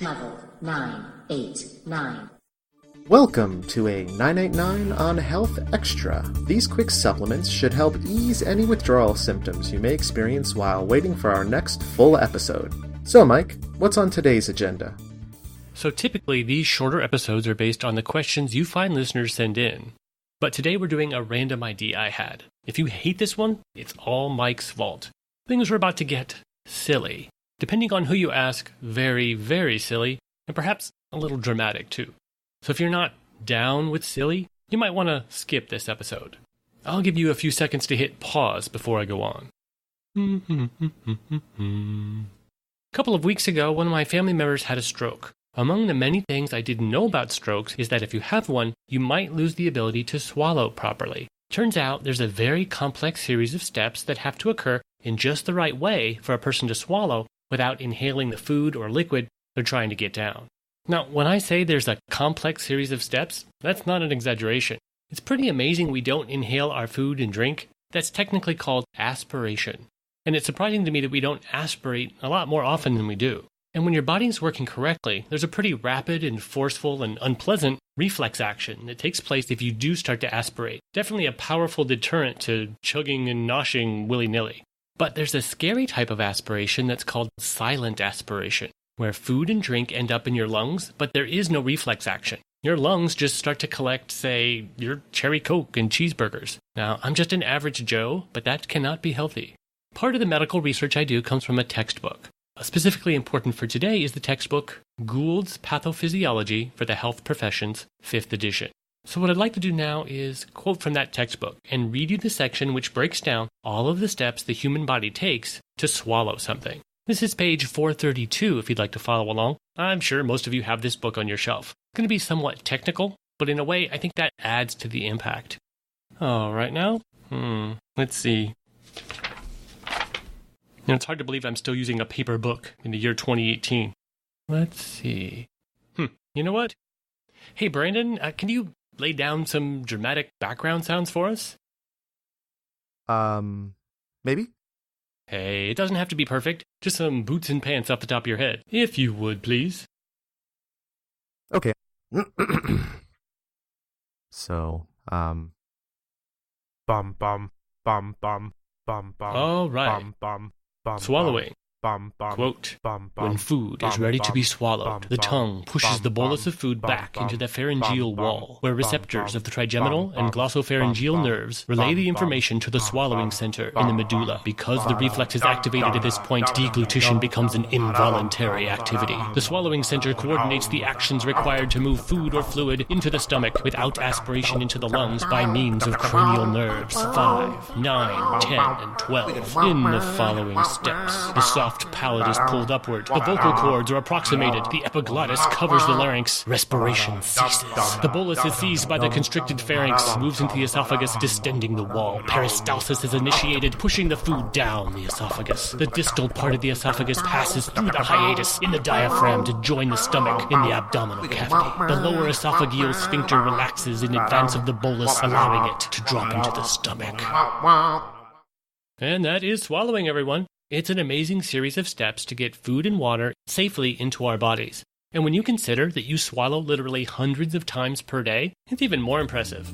Level 989. Welcome to a 989 on Health Extra. These quick supplements should help ease any withdrawal symptoms you may experience while waiting for our next full episode. So, Mike, what's on today's agenda? So typically, these shorter episodes are based on the questions you find listeners send in. But today we're doing a random idea I had. If you hate this one, it's all Mike's fault. Things are about to get silly. Depending on who you ask, very, very silly, and perhaps a little dramatic too. So if you're not down with silly, you might want to skip this episode. I'll give you a few seconds to hit pause before I go on. A couple of weeks ago, one of my family members had a stroke. Among the many things I didn't know about strokes is that if you have one, you might lose the ability to swallow properly. Turns out there's a very complex series of steps that have to occur in just the right way for a person to swallow without inhaling the food or liquid they're trying to get down. Now, when I say there's a complex series of steps, that's not an exaggeration. It's pretty amazing we don't inhale our food and drink. That's technically called aspiration. And it's surprising to me that we don't aspirate a lot more often than we do. And when your body's working correctly, there's a pretty rapid and forceful and unpleasant reflex action that takes place if you do start to aspirate. Definitely a powerful deterrent to chugging and noshing willy-nilly. But there's a scary type of aspiration that's called silent aspiration, where food and drink end up in your lungs, but there is no reflex action. Your lungs just start to collect, say, your cherry Coke and cheeseburgers. Now, I'm just an average Joe, but that cannot be healthy. Part of the medical research I do comes from a textbook. Specifically important for today is the textbook Gould's Pathophysiology for the Health Professions, 5th edition. So what I'd like to do now is quote from that textbook and read you the section which breaks down all of the steps the human body takes to swallow something. This is page 432 if you'd like to follow along. I'm sure most of you have this book on your shelf. It's going to be somewhat technical, but in a way I think that adds to the impact. All right now, let's see. It's hard to believe I'm still using a paper book in the year 2018. Let's see. You know what? Hey, Brandon, can you lay down some dramatic background sounds for us? Maybe? Hey, it doesn't have to be perfect. Just some boots and pants off the top of your head. If you would, please. Okay. So, bum bum bum bum bum bum. All right. Bum. Swallowing. Bum. Quote, Bum. when food is ready to be swallowed, the tongue pushes the bolus of food back into the pharyngeal wall, where receptors of the trigeminal and glossopharyngeal nerves relay the information to the swallowing center in the medulla. Because the reflex is activated at this point, deglutition becomes an involuntary activity. The swallowing center coordinates the actions required to move food or fluid into the stomach without aspiration into the lungs by means of cranial nerves 5, 9, 10, and 12. In the following steps, the soft palate is pulled upward, the vocal cords are approximated, the epiglottis covers the larynx, respiration ceases. The bolus is seized by the constricted pharynx, moves into the esophagus, distending the wall. Peristalsis is initiated, pushing the food down the esophagus. The distal part of the esophagus passes through the hiatus in the diaphragm to join the stomach in the abdominal cavity. The lower esophageal sphincter relaxes in advance of the bolus, allowing it to drop into the stomach. And that is swallowing, everyone. It's an amazing series of steps to get food and water safely into our bodies. And when you consider that you swallow literally hundreds of times per day, it's even more impressive.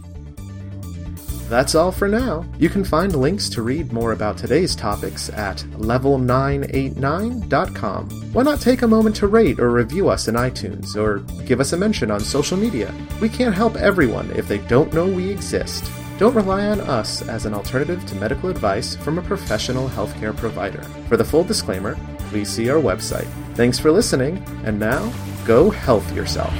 That's all for now. You can find links to read more about today's topics at level989.com. Why not take a moment to rate or review us in iTunes, or give us a mention on social media? We can't help everyone if they don't know we exist. Don't rely on us as an alternative to medical advice from a professional healthcare provider. For the full disclaimer, please see our website. Thanks for listening, and now, go health yourself.